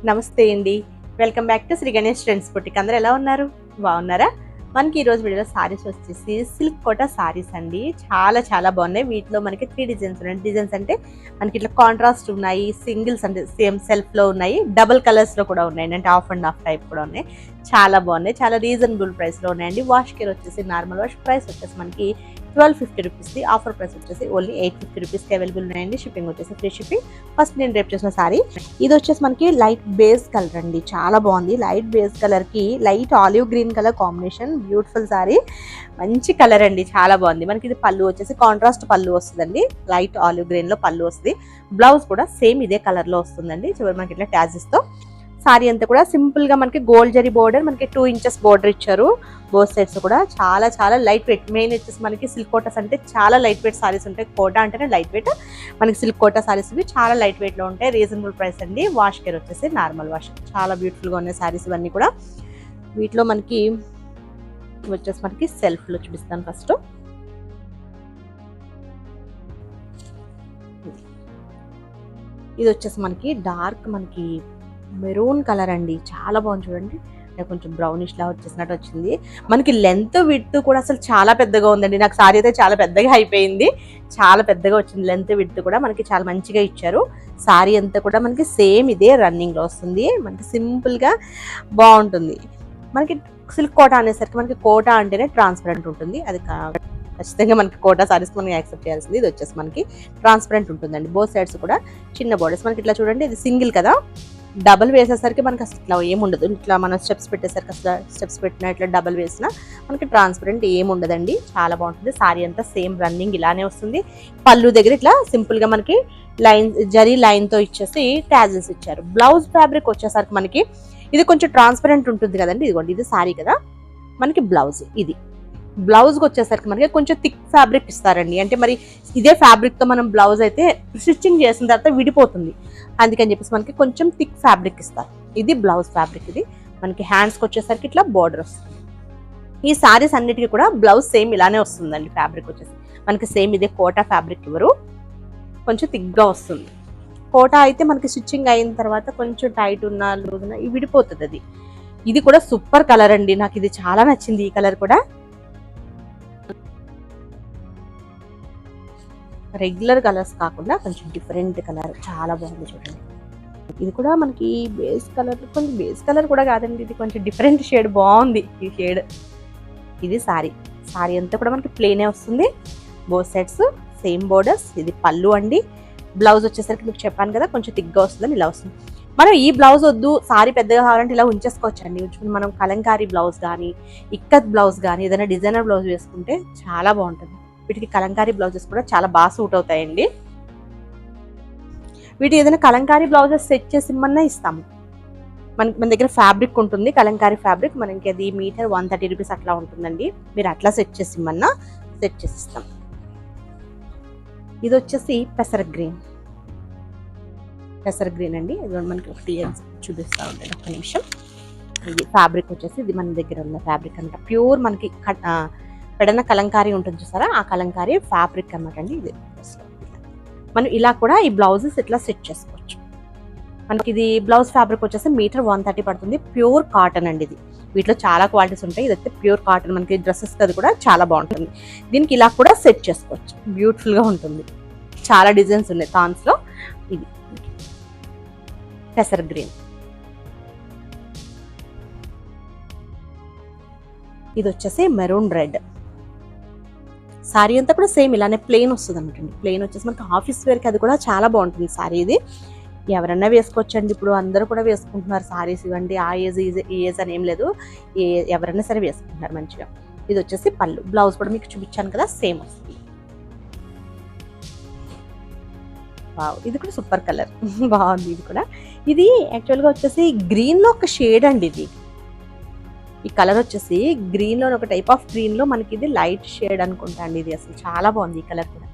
నమస్తే అండి. Welcome back to Shri Ganesh Trends Boutique. అందరూ ఎలా ఉన్నారు? బాగున్నారా? మనకి ఈ రోజు వీడియోలో సారీస్ వచ్చేసి సిల్క్ కోటా సారీస్ అండి. చాలా బాగున్నాయి. వీటిలో మనకి 3 డిజైన్స్ ఉన్నాయి. డిజైన్స్ అంటే మనకి ఇట్లా కాంట్రాస్ట్ ఉన్నాయి, సింగిల్స్ అంటే సేమ్ సెల్ఫ్ లో ఉన్నాయి, డబుల్ కలర్స్ లో కూడా ఉన్నాయి, అంటే ఆఫ్ అండ్ ఆఫ్ టైప్ కూడా ఉన్నాయి. చాలా బాగున్నాయి. చాలా రీజనబుల్ ప్రైస్ లో ఉన్నాయండి. వాష్ కేర్ వచ్చేసి నార్మల్ వాష్ ప్రైస్ వచ్చేసి మనకి 1250 రూపీస్. ఆఫర్ ప్రైస్ వచ్చేసి ఓన్లీ 850 రూపీస్కి అవైలబుల్ ఉన్నాయండి. షిప్పింగ్ వచ్చేసి ఫ్రీ షిప్పింగ్. ఫస్ట్ నేను రేపు చేసిన సారీ ఇది వచ్చేసి మనకి లైట్ బేస్ కలర్ అండి. చాలా బాగుంది. లైట్ బేస్ కలర్ కి light olive green colour combination. Beautiful sorry, మంచి కలర్ అండి. చాలా బాగుంది. మనకి ఇది పళ్ళు వచ్చేసి కాంట్రాస్ట్ పళ్ళు వస్తుందండి. లైట్ ఆలివ్ గ్రీన్ లో పళ్ళు వస్తుంది. బ్లౌజ్ కూడా సేమ్ ఇదే కలర్ లో వస్తుందండి. చివరి మనకి ఇట్లా ట్యాజెస్ తో సారీ అంతా కూడా సింపుల్ గా మనకి గోల్డ్ జరీ బోర్డర్, మనకి 2 ఇంచెస్ బోర్డర్ ఇచ్చారు. బోత్ సైడ్స్ కూడా చాలా లైట్ వెయిట్. మెయిన్ వచ్చేసి మనకి సిల్క్ కోటాస్ అంటే చాలా లైట్ వెయిట్ సారీస్ ఉంటాయి. కోటా అంటేనే లైట్ వెయిట్. మనకి సిల్క్ కోటా సారీస్ చాలా లైట్ వెయిట్ లో ఉంటాయి. రీజనబుల్ ప్రైస్ అండి. వాష్ కేర్ వచ్చేసి నార్మల్ వాష్. చాలా బ్యూటిఫుల్ గా ఉన్నాయి సారీస్ ఇవన్నీ కూడా. వీటిలో మనకి వచ్చేసి మనకి సెల్ఫ్ లో చూపిస్తాను. ఫస్ట్ ఇది వచ్చేసి మనకి డార్క్ మనకి మెరూన్ కలర్ అండి. చాలా బాగుంది చూడండి. కొంచెం బ్రౌనిష్ లా వచ్చేసినట్టు వచ్చింది. మనకి లెంత్ విడ్త్ కూడా అసలు చాలా పెద్దగా ఉందండి. నాకు సారీ అయితే చాలా పెద్దగా అయిపోయింది. చాలా పెద్దగా వచ్చింది. లెంత్ విడ్త్ కూడా మనకి చాలా మంచిగా ఇచ్చారు. సారీ అంతా కూడా మనకి సేమ్ ఇదే రన్నింగ్ లో వస్తుంది. మనకి సింపుల్ గా బాగుంటుంది. మనకి సిల్క్ కోటా అనేసరికి మనకి కోటా అంటేనే ట్రాన్స్పరెంట్ ఉంటుంది. అది ఖచ్చితంగా మనకి కోటా సారీస్ మనకి యాక్సెప్ట్ చేయాల్సింది. ఇది వచ్చేసి మనకి ట్రాన్స్పరెంట్ ఉంటుందండి. బోత్ సైడ్స్ కూడా చిన్న బోర్డర్స్. మనకి ఇట్లా చూడండి, ఇది సింగిల్ కదా, డబల్ వేసేసరికి మనకి అసలు ఇట్లా ఏముండదు. ఇట్లా మనం స్టెప్స్ పెట్టేసరికి అసలు స్టెప్స్ పెట్టినా ఇట్లా డబల్ వేసినా మనకి ట్రాన్స్పరెంట్ ఏముండదండి. చాలా బాగుంటుంది. సారీ అంతా సేమ్ రన్నింగ్ ఇలానే వస్తుంది. పళ్ళు దగ్గర ఇట్లా సింపుల్ గా మనకి లైన్ జరీ లైన్ తో ఇచ్చేసి ట్యాజెస్ ఇచ్చారు. బ్లౌజ్ ఫ్యాబ్రిక్ వచ్చేసరికి మనకి ఇది కొంచెం ట్రాన్స్పరెంట్ ఉంటుంది కదండి. ఇదిగోండి, ఇది సారీ కదా, మనకి బ్లౌజ్ ఇది. బ్లౌజ్ వచ్చేసరికి మనకి కొంచెం థిక్ ఫ్యాబ్రిక్ ఇస్తారండి. అంటే మరి ఇదే ఫ్యాబ్రిక్ తో మనం బ్లౌజ్ అయితే స్టిచ్చింగ్ చేసిన తర్వాత విడిపోతుంది. అందుకని చెప్పేసి మనకి కొంచెం థిక్ ఫ్యాబ్రిక్ ఇస్తారు. ఇది బ్లౌజ్ ఫ్యాబ్రిక్. ఇది మనకి హ్యాండ్స్కి వచ్చేసరికి ఇట్లా బోర్డర్ వస్తుంది. ఈ సారీస్ అన్నిటికీ కూడా బ్లౌజ్ సేమ్ ఇలానే వస్తుందండి. ఫ్యాబ్రిక్ వచ్చేసి మనకి సేమ్ ఇదే కోటా ఫ్యాబ్రిక్ ఇవ్వరు, కొంచెం థిక్గా వస్తుంది. కోటా అయితే మనకి స్టిచ్చింగ్ అయిన తర్వాత కొంచెం టైట్ ఉన్న లూజ్ ఉన్న విడిపోతుంది. అది ఇది కూడా సూపర్ కలర్ అండి. నాకు ఇది చాలా నచ్చింది. ఈ కలర్ కూడా రెగ్యులర్ కలర్స్ కాకుండా కొంచెం డిఫరెంట్ కలర్. చాలా బాగుంది చూడండి. ఇది కూడా మనకి బేస్ కలర్, కొంచెం బేస్ కలర్ కూడా కాదండి, ఇది కొంచెం డిఫరెంట్ షేడ్. బాగుంది ఈ షేడ్. ఇది సారీ అంతా కూడా మనకి ప్లేనే వస్తుంది. Both sides same borders. ఇది పళ్ళు అండి. బ్లౌజ్ వచ్చేసరికి మీకు చెప్పాను కదా, కొంచెం థిక్గా వస్తుందని ఇలా వస్తుంది. మనం ఈ బ్లౌజ్ వద్దు, సారీ పెద్దగా కావాలంటే ఇలా ఉంచేసుకోవచ్చు అండి. ఉంచుకుని మనం కలంకారీ బ్లౌజ్ కానీ, ఇక్కత్ బ్లౌజ్ కానీ, ఏదైనా డిజైనర్ బ్లౌజ్ వేసుకుంటే చాలా బాగుంటుంది. వీటికి కలంకారీ బ్లౌజెస్ కూడా చాలా బాగా సూట్ అవుతాయండి. వీటి ఏదైనా కలంకారీ బ్లౌజెస్ సెట్ చేసి ఇమ్మన్నా ఇస్తాము. మన దగ్గర ఫ్యాబ్రిక్ ఉంటుంది, కలంకారీ ఫ్యాబ్రిక్. మనకి అది మీటర్ 130 రూపీస్ అట్లా ఉంటుందండి. మీరు అట్లా సెట్ చేసి ఇమ్మన్నా సెట్ చేసి ఇస్తాం. ఇది వచ్చేసి పెసర గ్రీన్ అండి. ఇది మనకి ఒకటి చూపిస్తా ఉంటాయి. ఒక నిమిషం. ఇది ఫ్యాబ్రిక్ వచ్చేసి ఇది మన దగ్గర ఉన్న ఫ్యాబ్రిక్ అనమాట. ప్యూర్ మనకి ఎక్కడైనా కలంకారీ ఉంటుంది చూసారా, ఆ కలంకారీ ఫ్యాబ్రిక్ అనమాట అండి. ఇది మనం ఇలా కూడా ఈ బ్లౌజెస్ ఇట్లా సెట్ చేసుకోవచ్చు. మనకి ఇది బ్లౌజ్ ఫ్యాబ్రిక్ వచ్చేసి మీటర్ 130 పడుతుంది. ప్యూర్ కాటన్ అండి. ఇది వీటిలో చాలా క్వాలిటీస్ ఉంటాయి. ఇదైతే ప్యూర్ కాటన్. మనకి డ్రెస్సెస్ అది కూడా చాలా బాగుంటుంది. దీనికి ఇలా కూడా సెట్ చేసుకోవచ్చు. బ్యూటిఫుల్ గా ఉంటుంది. చాలా డిజైన్స్ ఉన్నాయి థాన్స్ లో. ఇది పెసర్ గ్రీన్. ఇది వచ్చేసి మెరూన్ రెడ్. సారీ అంతా కూడా సేమ్ ఇలానే ప్లెయిన్ వస్తుంది అనమాట. ప్లెయిన్ వచ్చేసి మనకి ఆఫీస్ వేర్కి అది కూడా చాలా బాగుంటుంది సారీ. ఇది ఎవరన్నా వేసుకోవచ్చండి. ఇప్పుడు అందరూ కూడా వేసుకుంటున్నారు సారీస్. ఇవ్వండి ఆ ఏజ్ ఈ ఏజ్ అని ఏం లేదు, ఎవరైనా సరే వేసుకుంటున్నారు మంచిగా. ఇది వచ్చేసి పళ్ళు. బ్లౌజ్ కూడా మీకు చూపించాను కదా, సేమ్ వస్తుంది. వావ్, ఇది కూడా సూపర్ కలర్. బాగుంది. ఇది కూడా ఇది యాక్చువల్గా వచ్చేసి గ్రీన్ లో ఒక షేడ్ అండి. ఇది ఈ కలర్ వచ్చేసి గ్రీన్ లో ఒక టైప్ ఆఫ్ గ్రీన్ లో మనకి ఇది లైట్ షేడ్ అనుకుంటా అండి. ఇది అసలు చాలా బాగుంది ఈ కలర్ కూడా.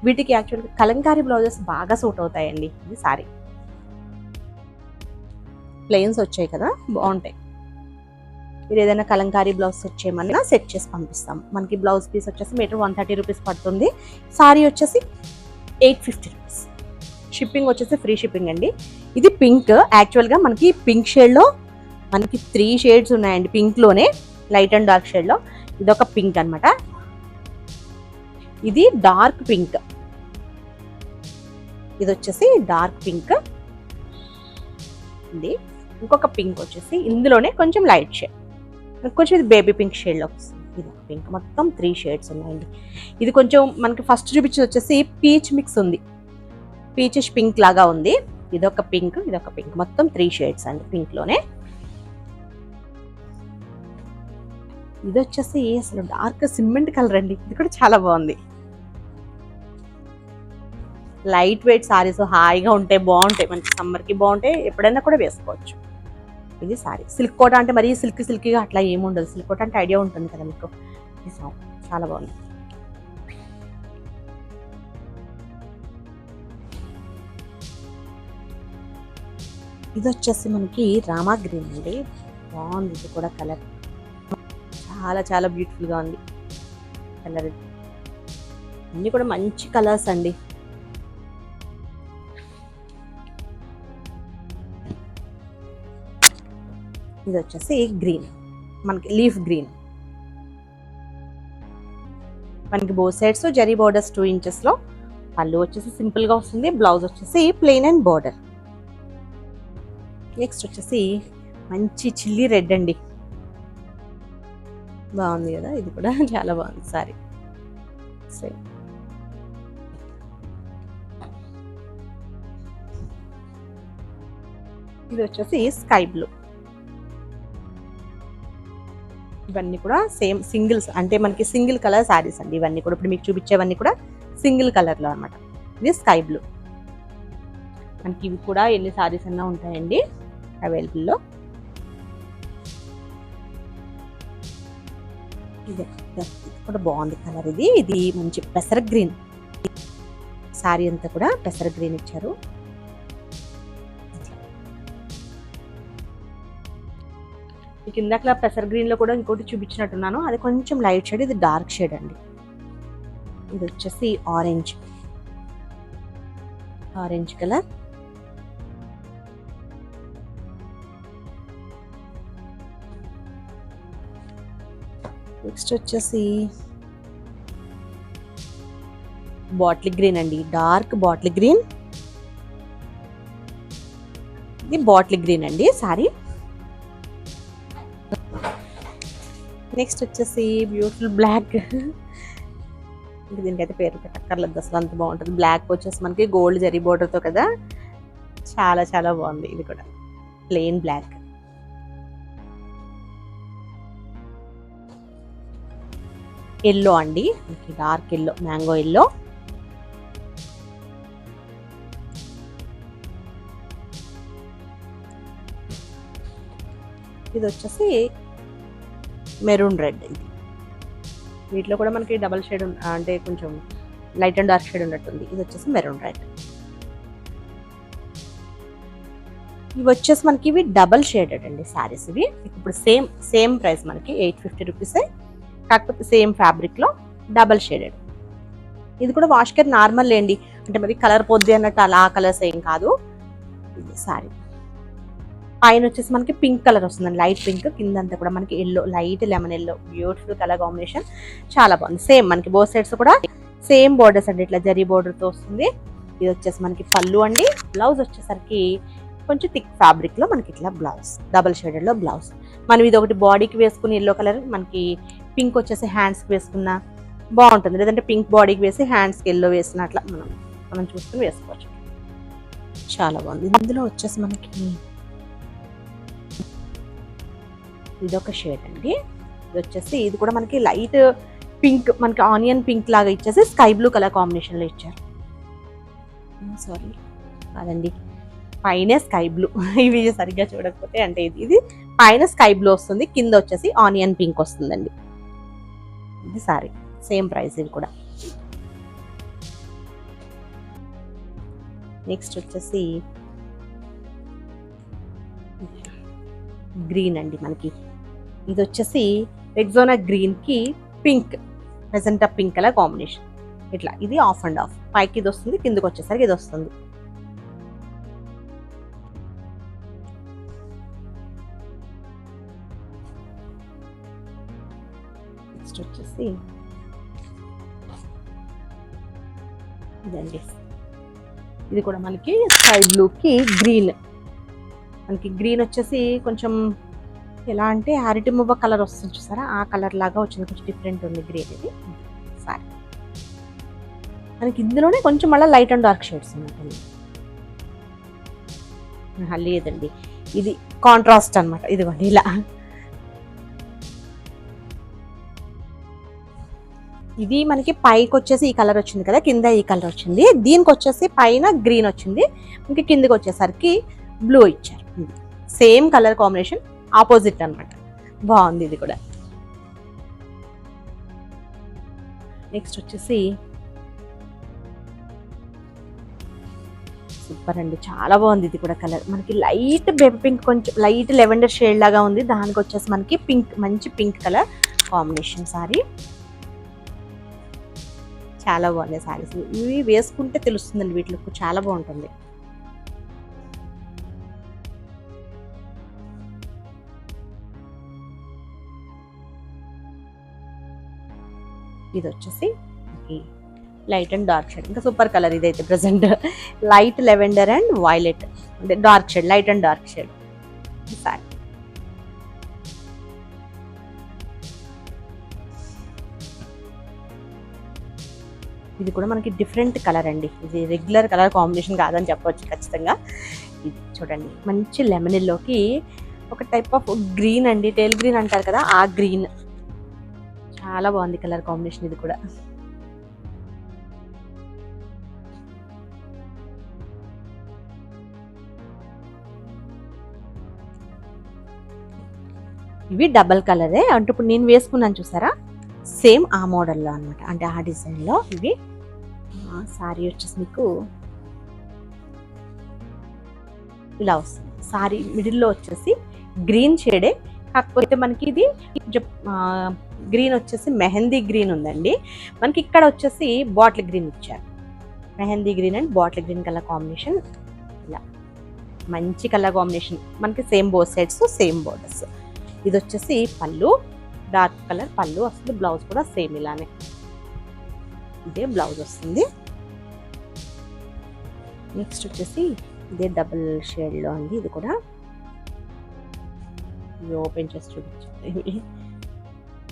వీటికి యాక్చువల్గా కలంకారీ బ్లౌజెస్ బాగా సూట్ అవుతాయండి. ఇది సారీ ప్లెయిన్స్ వచ్చాయి కదా, బాగుంటాయి. మీరు ఏదైనా కలంకారీ బ్లౌజ్ సెట్ చేయమన్నా సెట్ చేసి పంపిస్తాం. మనకి బ్లౌజ్ పీస్ వచ్చేసి మీటర్ 130 రూపీస్ పడుతుంది. సారీ వచ్చేసి 850 రూపీస్. షిప్పింగ్ వచ్చేసి ఫ్రీ షిప్పింగ్ అండి. ఇది పింక్. యాక్చువల్గా మనకి పింక్ షేడ్లో మనకి 3 షేడ్స్ ఉన్నాయండి. పింక్లోనే లైట్ అండ్ డార్క్ షేడ్లో ఇదొక పింక్ అనమాట. ఇది డార్క్ పింక్. ఇది వచ్చేసి డార్క్ పింక్. ఇది ఇంకొక పింక్ వచ్చేసి ఇందులోనే కొంచెం లైట్ షేడ్, కొంచెం ఇది బేబీ పింక్ షేడ్లో వస్తుంది. ఇది పింక్. మొత్తం 3 షేడ్స్ ఉన్నాయండి. ఇది కొంచెం మనకి ఫస్ట్ చూపించేది వచ్చేసి పీచ్ మిక్స్ ఉంది, పీచెస్ పింక్ లాగా ఉంది. ఇదొక పింక్, ఇదొక పింక్. మొత్తం 3 షేడ్స్ అండి పింక్లోనే. ఇది వచ్చేసి అసలు డార్క్ సిమెంట్ కలర్ అండి. ఇది కూడా చాలా బాగుంది. లైట్ వెయిట్ సారీస్ హాయిగా ఉంటాయి, బాగుంటాయి. మనకి సమ్మర్కి బాగుంటాయి, ఎప్పుడైనా కూడా వేసుకోవచ్చు. ఇది సారీ సిల్క్ కోట అంటే మరీ సిల్కీగా అట్లా ఏముండదు. సిల్క్ కోట అంటే ఐడియా ఉంటుంది కదా మీకు. ఈ సారీ చాలా బాగుంది. ఇది వచ్చేసి మనకి రామా గ్రీన్ అండి. బాగుంది. ఇది కూడా కలర్ చాలా చాలా బ్యూటిఫుల్గా ఉంది కలర్. అన్నీ కూడా మంచి కలర్స్ అండి. ఇది వచ్చేసి గ్రీన్, మనకి లీఫ్ గ్రీన్. మనకి బోత్ సైడ్స్ జరీ బోర్డర్స్ 2 ఇంచెస్లో. పళ్ళు వచ్చేసి సింపుల్గా వస్తుంది. బ్లౌజ్ వచ్చేసి ప్లెయిన్ అండ్ బోర్డర్. నెక్స్ట్ వచ్చేసి మంచి చిల్లీ రెడ్ అండి. బాగుంది కదా, ఇది కూడా చాలా బాగుంది సారీ. సరే, ఇది వచ్చేసి స్కై బ్లూ. ఇవన్నీ కూడా సేమ్ సింగిల్స్, అంటే మనకి సింగిల్ కలర్ శారీస్ అండి. ఇవన్నీ కూడా ఇప్పుడు మీకు చూపించేవన్నీ కూడా సింగిల్ కలర్లో అనమాట. ఇది స్కై బ్లూ. మనకి ఇవి కూడా ఎన్ని శారీస్ అన్నా ఉంటాయండి అవైలబుల్లో. ఇది కూడా బాగుంది కలర్. ఇది మంచి పెసర గ్రీన్. శారీ అంతా కూడా పెసర గ్రీన్ ఇచ్చారు. మీకు ఇందాక పెసర్ గ్రీన్ లో కూడా ఇంకోటి చూపించినట్టున్నాను, అది కొంచెం లైట్ షేడ్. ఇది డార్క్ షేడ్ అండి. ఇది వచ్చేసి ఆరెంజ్ కలర్. నెక్స్ట్ వచ్చేసి బాటిల్ గ్రీన్ అండి. Dark bottle green. ఇది బాటిల్ గ్రీన్ అండి సారీ. నెక్స్ట్ వచ్చేసి బ్యూటిఫుల్ బ్లాక్. దీనికైతే పేరు పెట్టక్కర్లేదు, అసలు అంత బాగుంటుంది. బ్లాక్ వచ్చేసి మనకి గోల్డ్ జరీ బోర్డర్తో కదా, చాలా చాలా బాగుంది. ఇది కూడా ప్లెయిన్ బ్లాక్. ఎల్లో అండి, మనకి డార్క్ ఎల్లో, మ్యాంగో ఎల్లో. ఇది వచ్చేసి మెరూన్ రెడ్. ఇది వీటిలో కూడా మనకి డబల్ షేడ్ అంటే కొంచెం లైట్ అండ్ డార్క్ షేడ్ ఉన్నట్టుంది. ఇది వచ్చేసి మెరూన్ రెడ్. ఇవి వచ్చేసి మనకి ఇవి డబల్ షేడెడ్ అండి శారీస్. ఇవి ఇప్పుడు సేమ్ ప్రైస్ మనకి 850 రూపీసే, కాకపోతే సేమ్ ఫ్యాబ్రిక్లో డబల్ షేడెడ్. ఇది కూడా వాష్ కేర్ నార్మల్ లేండి, అంటే మరి కలర్ పొద్దు అన్నట్టు అలా కలర్స్ ఏం కాదు. ఇది శారీ పైన వచ్చేసి మనకి పింక్ కలర్ వస్తుందండి, లైట్ పింక్. కిందంతా కూడా మనకి yellow, light lemon yellow. Beautiful colour combination, చాలా బాగుంది. సేమ్ మనకి బోత్ సైడ్స్ కూడా సేమ్ బోర్డర్స్ అండి, ఇట్లా జరీ బోర్డర్తో వస్తుంది. ఇది వచ్చేసి మనకి పళ్ళు అండి. బ్లౌజ్ వచ్చేసరికి కొంచెం థిక్ ఫ్యాబ్రిక్లో మనకి ఇట్లా బ్లౌజ్, డబల్ షేడెడ్లో బ్లౌజ్. మనం ఇది ఒకటి బాడీకి వేసుకుని ఎల్లో కలర్, మనకి పింక్ వచ్చేసి హ్యాండ్స్కి వేసుకున్న బాగుంటుంది. లేదంటే పింక్ బాడీకి వేసి హ్యాండ్స్కి ఎల్లో వేసిన అట్లా మనం చూసుకుని వేసుకోవచ్చు. చాలా బాగుంది. ఇందులో వచ్చేసి మనకి ఇదొక షేడ్ అండి. ఇది వచ్చేసి ఇది కూడా మనకి లైట్ పింక్, మనకి ఆనియన్ పింక్ లాగా ఇచ్చేసి స్కై బ్లూ కలర్ కాంబినేషన్లో ఇచ్చారు. సారీ అదండి, పైన స్కై బ్లూ. ఇవి సరిగ్గా చూడకపోతే అంటే ఇది పైన స్కై బ్లూ వస్తుంది, కింద వచ్చేసి ఆనియన్ పింక్ వస్తుందండి. ఇది సారీ సేమ్ ప్రైస్. ఇది కూడా నెక్స్ట్ వచ్చేసి గ్రీన్ అండి. మనకి ఇది వచ్చేసి రెగ్జోనా గ్రీన్ కి pink, magenta pink colour combination. ఇట్లా ఇది ఆఫ్ అండ్ ఆఫ్, పైకి ఇది వస్తుంది, కిందకి వచ్చేసరికి ఇది వస్తుంది. వచ్చేసి ఇదండి, ఇది కూడా మనకి స్కై బ్లూకి గ్రీన్, మనకి గ్రీన్ వచ్చేసి కొంచెం ఎలా అంటే అరటి మువ్వ కలర్ వస్తుంది చూసారా, ఆ కలర్ లాగా వచ్చింది, కొంచెం డిఫరెంట్ ఉంది గ్రీన్. ఇది సారీ మనకి ఇందులోనే కొంచెం మళ్ళీ లైట్ అండ్ డార్క్ షేడ్స్ ఉన్నట్టు. లేదండి, ఇది కాంట్రాస్ట్ అనమాట. ఇదిగోండి ఇలా, ఇది మనకి పైకి వచ్చేసి ఈ కలర్ వచ్చింది కదా, కింద ఈ కలర్ వచ్చింది. దీనికి వచ్చేసి పైన గ్రీన్ వచ్చింది, ఇంకా కిందకి వచ్చేసరికి బ్లూ ఇచ్చారు. సేమ్ కలర్ కాంబినేషన్, ఆపోజిట్ అనమాట. బాగుంది ఇది కూడా. నెక్స్ట్ వచ్చేసి సూపర్ అండి, చాలా బాగుంది ఇది కూడా కలర్. మనకి లైట్ బేబీ పింక్, కొంచెం లైట్ లెవెండర్ షేడ్ లాగా ఉంది. దానికి వచ్చేసి మనకి పింక్, మంచి పింక్ కలర్ కాంబినేషన్ సారీ. చాలా బాగుంది సారీస్. ఇవి వేసుకుంటే తెలుస్తుందండి వీటి లుక్ చాలా బాగుంటుంది. ఇది వచ్చేసి లైట్ అండ్ డార్క్ షేడ్, ఇంకా సూపర్ కలర్ ఇదైతే present. Light lavender and violet, అంటే dark shade, light and dark shade sari. ఇది కూడా మనకి డిఫరెంట్ కలర్ అండి, ఇది రెగ్యులర్ కలర్ కాంబినేషన్ కాదని చెప్పవచ్చు ఖచ్చితంగా. ఇది చూడండి, మంచి లెమనీలోకి ఒక టైప్ ఆఫ్ గ్రీన్ అండి, టేల్ గ్రీన్ అంటారు కదా, ఆ గ్రీన్. చాలా బాగుంది కలర్ కాంబినేషన్ ఇది కూడా. ఇవి డబల్ కలరే, అంటే ఇప్పుడు నేను వేసుకున్నాను చూసారా, సేమ్ ఆ మోడల్లో అనమాట, అంటే ఆ డిజైన్లో. ఇవి సారీ వచ్చేసి మీకు ఇలా వస్తుంది. సారీ మిడిల్లో వచ్చేసి గ్రీన్ షేడే, కాకపోతే మనకి ఇది గ్రీన్ వచ్చేసి మెహందీ గ్రీన్ ఉందండి. మనకి ఇక్కడ వచ్చేసి బాటిల్ గ్రీన్ ఇచ్చారు, mehndi green and bottle green colour combination. ఇలా మంచి కలర్ కాంబినేషన్, మనకి same both sides same borders. ఇది వచ్చేసి పళ్ళు, డార్క్ కలర్ పళ్ళు వస్తుంది. బ్లౌజ్ కూడా సేమ్ ఇలానే, ఇదే బ్లౌజ్ వస్తుంది. నెక్స్ట్ వచ్చేసి ఇదే డబుల్ షేడ్లో అండి, ఇది కూడా. ఇది ఓపెన్ చేసి చూపించాలి.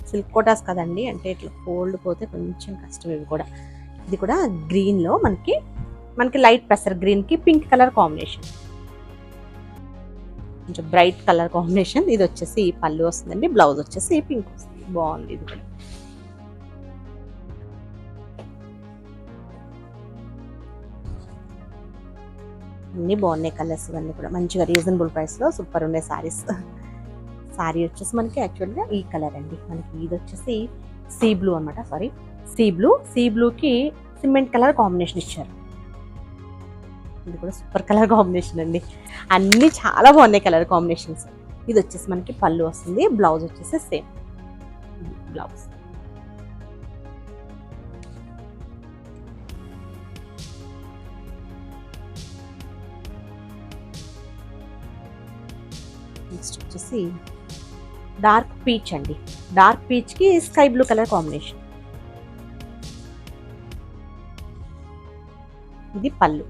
సిల్క్ కోటాస్ కదండి, అంటే ఇట్లా ఫోల్డ్ పోతే కొంచెం కష్టం. ఇవి కూడా, ఇది కూడా గ్రీన్లో మనకి లైట్ పెసర్ గ్రీన్కి పింక్ కలర్ కాంబినేషన్, కొంచెం బ్రైట్ కలర్ కాంబినేషన్. ఇది వచ్చేసి పళ్ళు వస్తుందండి, బ్లౌజ్ వచ్చేసి పింక్ వస్తుంది. బాగుంది ఇది కూడా. అన్నీ బాగున్నాయి కలర్స్, ఇవన్నీ కూడా మంచిగా రీజనబుల్ ప్రైస్లో సూపర్ ఉండే సారీస్. సారీ వచ్చేసి మనకి యాక్చువల్గా ఈ కలర్ అండి, మనకి ఇది వచ్చేసి సీ బ్లూ అనమాట, సారీ సీ బ్లూకి సిమెంట్ కలర్ కాంబినేషన్ ఇచ్చారు. ఇది కూడా సూపర్ కలర్ కాంబినేషన్ అండి, అన్నీ చాలా బాగున్నాయి కలర్ కాంబినేషన్స్. ఇది వచ్చేసి మనకి పళ్ళు వస్తుంది, బ్లౌజ్ వచ్చేసి సేమ్ బ్లౌజ్. నెక్స్ట్ వచ్చేసి డార్క్ పీచ్ అండి, డార్క్ పీచ్కి స్కై బ్లూ కలర్ కాంబినేషన్. ఇది పళ్ళు,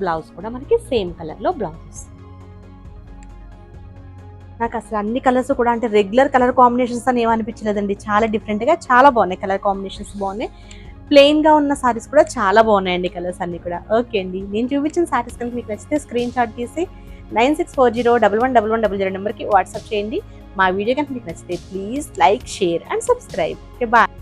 బ్లౌజ్ కూడా మనకి సేమ్ కలర్లో బ్లౌజ్ వస్తుంది. నాకు అసలు అన్ని కలర్స్ కూడా అంటే రెగ్యులర్ కలర్ కాంబినేషన్స్ అని ఏమనిపించలేదండి, చాలా డిఫరెంట్గా చాలా బాగున్నాయి కలర్ కాంబినేషన్స్, బాగున్నాయి. ప్లెయిన్గా ఉన్న సారీస్ కూడా చాలా బాగున్నాయండి కలర్స్ అన్ని కూడా. ఓకే అండి, నేను చూపించిన సారీస్ కనుక మీకు నచ్చితే స్క్రీన్ షాట్ తీసి 9640111100 నెంబర్కి వాట్సాప్ చేయండి. మా వీడియో కనుక మీకు నచ్చితే please like, share and subscribe. Okay, bye.